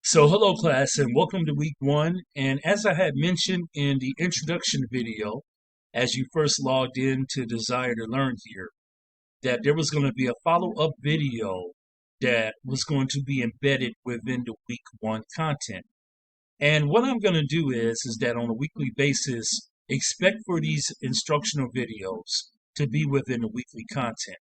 So, hello, class, and welcome to week one. And as I had mentioned in the introduction video, as you first logged in to Desire to Learn here, that there was going to be a follow up video that was going to be embedded within the week one content. And what I'm going to do is that on a weekly basis, expect for these instructional videos to be within the weekly content.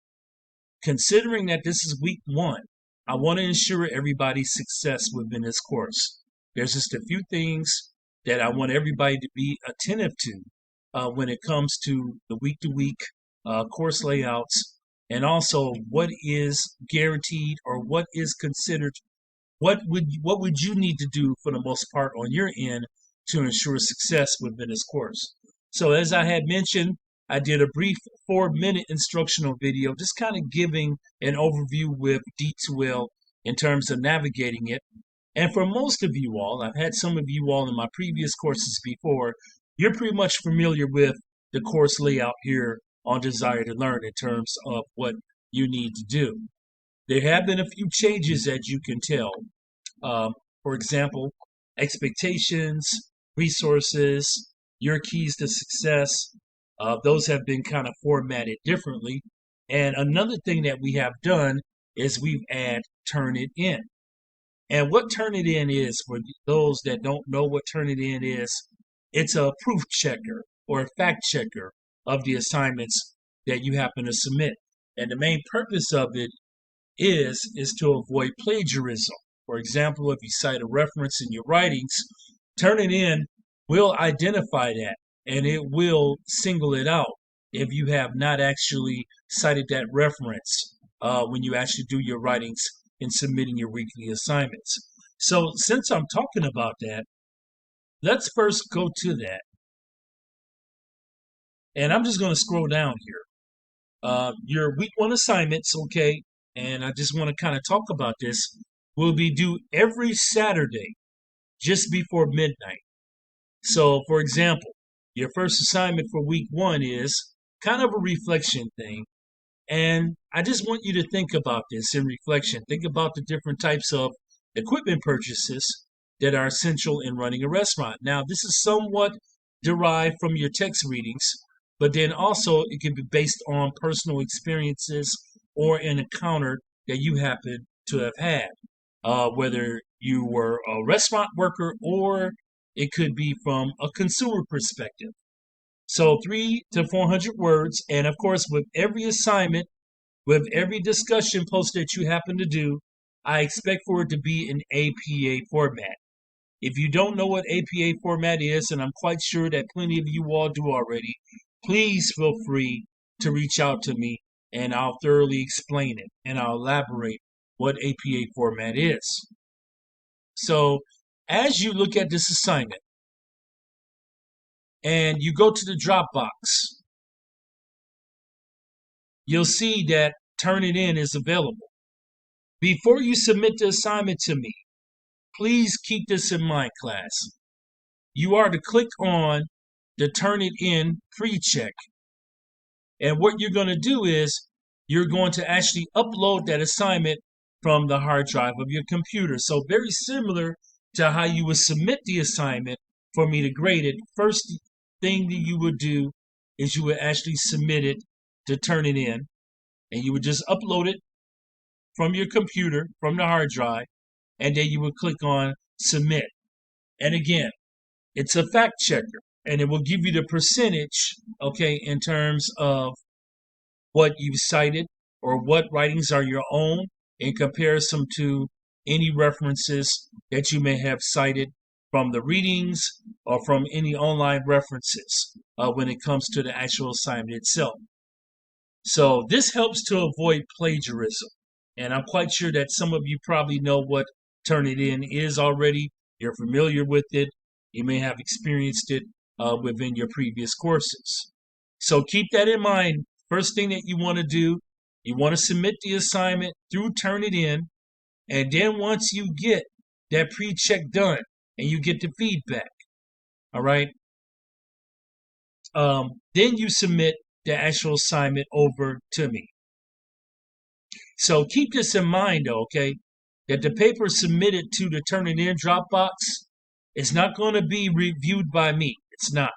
Considering that this is week one, I want to ensure everybody's success within this course. There's just a few things that I want everybody to be attentive to when it comes to the week to week course layouts, and also what is guaranteed or what is considered. What would you need to do for the most part on your end to ensure success within this course? So as I had mentioned, I did a brief 4-minute instructional video, just kind of giving an overview with D2L in terms of navigating it. And for most of you all, I've had some of you all in my previous courses before, you're pretty much familiar with the course layout here on Desire to Learn in terms of what you need to do. There have been a few changes, as you can tell. For example, expectations, resources, your keys to success, those have been kind of formatted differently. And another thing that we have done is we've added Turnitin. And what Turnitin is, for those that don't know what Turnitin is, it's a proof checker or a fact checker of the assignments that you happen to submit. And the main purpose of it is to avoid plagiarism. For example, if you cite a reference in your writings, Turnitin will identify that and it will single it out if you have not actually cited that reference when you actually do your writings in submitting your weekly assignments. So since I'm talking about that, let's first go to that. And I'm just going to scroll down here. Your week one assignments, okay, and I just want to kind of talk about this, will be due every Saturday just before midnight. So, for example, your first assignment for week one is kind of a reflection thing. And I just want you to think about this in reflection. Think about the different types of equipment purchases that are essential in running a restaurant. Now, this is somewhat derived from your text readings, but then also it can be based on personal experiences or an encounter that you happen to have had, whether you were a restaurant worker or it could be from a consumer perspective. So 3 to 400 words. And of course, with every assignment, with every discussion post that you happen to do, I expect for it to be in APA format. If you don't know what APA format is, and I'm quite sure that plenty of you all do already, please feel free to reach out to me and I'll thoroughly explain it and I'll elaborate what APA format is. So as you look at this assignment and you go to the Dropbox, you'll see that Turnitin is available. Before you submit the assignment to me, please keep this in mind, class. You are to click on the Turnitin pre-check. And what you're going to do is you're going to actually upload that assignment from the hard drive of your computer. So very similar to how you would submit the assignment for me to grade it. First thing that you would do is you would actually submit it to Turnitin, and you would just upload it from your computer, from the hard drive, and then you would click on submit. And again, it's a fact checker, and it will give you the percentage, okay, in terms of what you've cited or what writings are your own in comparison to any references that you may have cited from the readings or from any online references when it comes to the actual assignment itself. So this helps to avoid plagiarism. And I'm quite sure that some of you probably know what Turnitin is already. You're familiar with it. You may have experienced it within your previous courses. So keep that in mind. First thing that you want to do, you want to submit the assignment through Turnitin. And then once you get that pre-check done and you get the feedback, all right, then you submit the actual assignment over to me. So keep this in mind, okay, that the paper submitted to the Turnitin Dropbox is not going to be reviewed by me. It's not.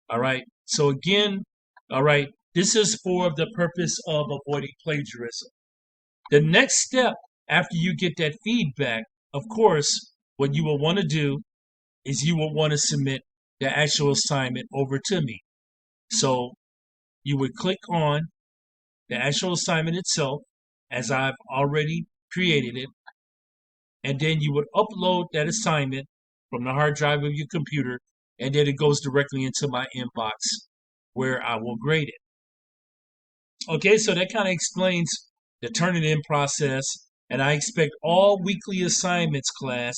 All right. So again, all right, this is for the purpose of avoiding plagiarism. The next step after you get that feedback, of course, what you will want to do is you will want to submit the actual assignment over to me. So you would click on the actual assignment itself, as I've already created it, and then you would upload that assignment from the hard drive of your computer, and then it goes directly into my inbox where I will grade it. Okay, so that kind of explains the Turnitin process, and I expect all weekly assignments, class,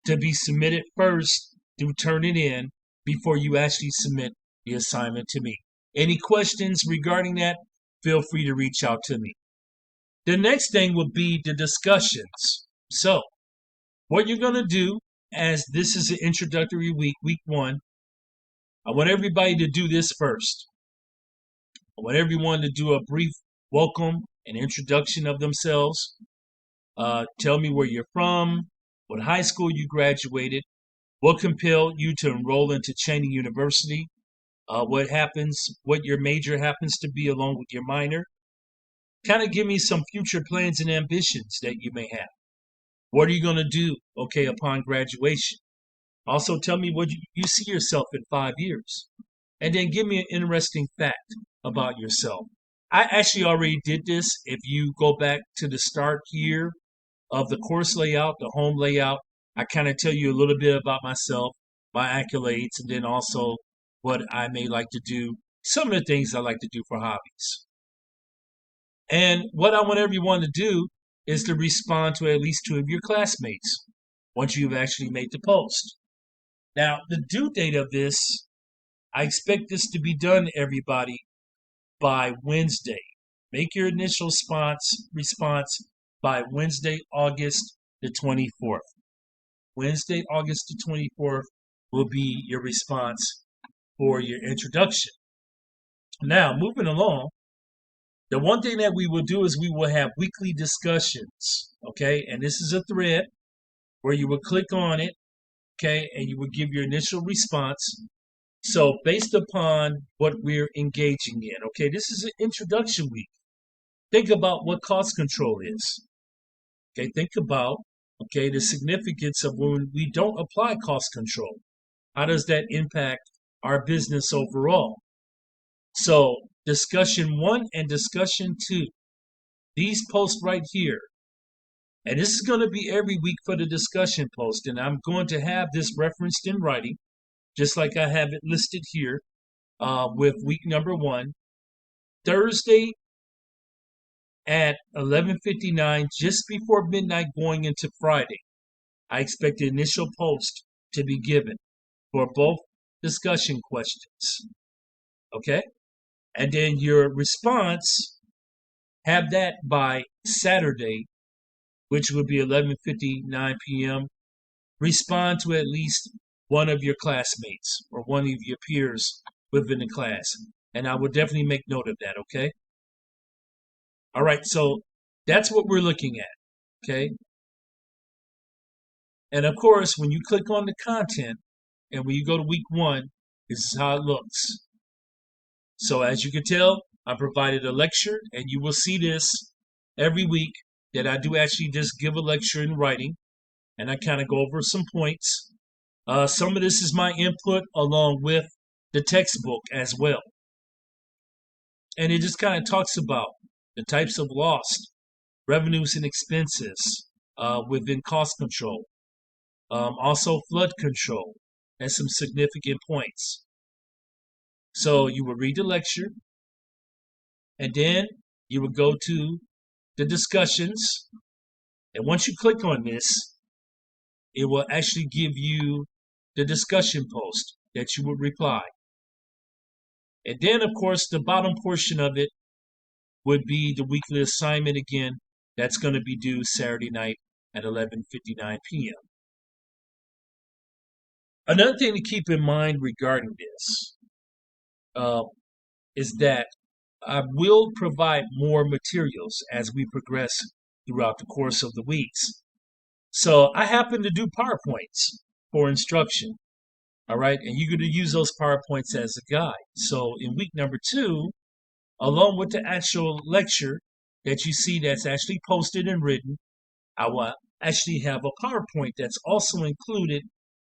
to be submitted first through Turnitin before you actually submit the assignment to me. Any questions regarding that, feel free to reach out to me. The next thing will be the discussions. So, what you're going to do, as this is an introductory week, week 1, I want everybody to do this first. I want everyone to do a brief welcome and introduction of themselves. Tell me where you're from, what high school you graduated, what compelled you to enroll into Cheyney University, what your major happens to be along with your minor. Kind of give me some future plans and ambitions that you may have. What are you going to do, okay, upon graduation? Also, tell me what you see yourself in 5 years. And then give me an interesting fact about yourself. I actually already did this. If you go back to the start here of the course layout, the home layout, I kind of tell you a little bit about myself, my accolades, and then also what I may like to do, some of the things I like to do for hobbies. And what I want everyone to do is to respond to at least 2 of your classmates once you've actually made the post. Now, the due date of this, I expect this to be done, everybody, by Wednesday. Make your initial response by Wednesday, August the 24th. Wednesday, August the 24th will be your response for your introduction. Now, moving along, the one thing that we will do is we will have weekly discussions, okay? And this is a thread where you will click on it, okay, and you will give your initial response. So based upon what we're engaging in, okay, this is an introduction week. Think about what cost control is. Okay, think about, okay, the significance of when we don't apply cost control. How does that impact our business overall? So discussion 1 and discussion 2, these posts right here, and this is going to be every week for the discussion post, and I'm going to have this referenced in writing, just like I have it listed here with week number 1. Thursday at 11:59, just before midnight going into Friday, I expect the initial post to be given for both discussion questions. Okay? And then your response, have that by Saturday, which would be 11:59 p.m. Respond to at least one of your classmates or one of your peers within the class. And I will definitely make note of that, okay? All right, so that's what we're looking at, okay? And of course, when you click on the content and when you go to week 1, this is how it looks. So as you can tell, I provided a lecture, and you will see this every week that I do actually just give a lecture in writing, and I kind of go over some points. Some of this is my input along with the textbook as well. And it just kind of talks about the types of lost revenues and expenses within cost control. Also flood control and some significant points. So you will read the lecture, and then you will go to the discussions. And once you click on this, it will actually give you the discussion post that you would reply. And then, of course, the bottom portion of it would be the weekly assignment again. That's going to be due Saturday night at 11:59 p.m. Another thing to keep in mind regarding this is that I will provide more materials as we progress throughout the course of the weeks. So I happen to do PowerPoints for instruction. All right. And you're going to use those PowerPoints as a guide. So in week number 2, along with the actual lecture that you see that's actually posted and written, I will actually have a PowerPoint that's also included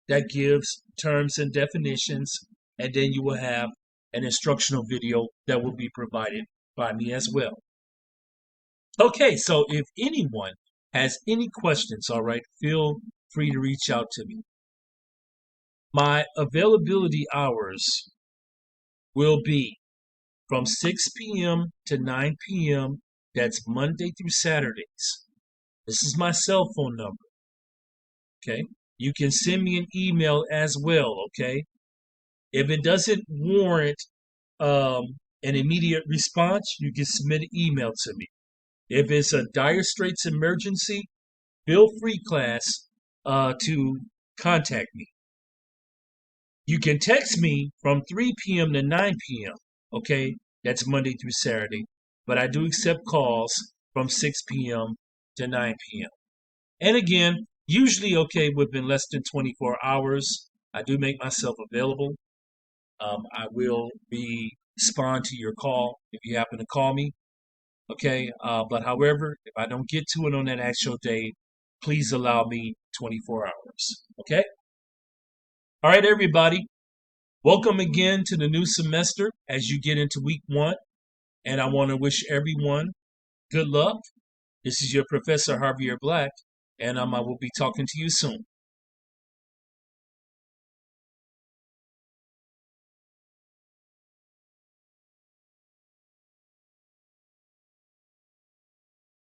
that gives terms and definitions. And then you will have an instructional video that will be provided by me as well. Okay, so if anyone has any questions, all right, feel free to reach out to me. My availability hours will be from 6 p.m. to 9 p.m. That's Monday through Saturdays. This is my cell phone number. Okay. You can send me an email as well. Okay. If it doesn't warrant an immediate response, you can submit an email to me. If it's a dire straits emergency, feel free, class, to contact me. You can text me from 3 p.m. to 9 p.m. Okay, that's Monday through Saturday, but I do accept calls from 6 p.m. to 9 p.m. And again, usually within less than 24 hours, I do make myself available. I will respond to your call if you happen to call me. Okay, but however, if I don't get to it on that actual day, please allow me 24 hours. Okay? All right, everybody. Welcome again to the new semester as you get into week 1. And I want to wish everyone good luck. This is your Professor Javier Black, and I will be talking to you soon.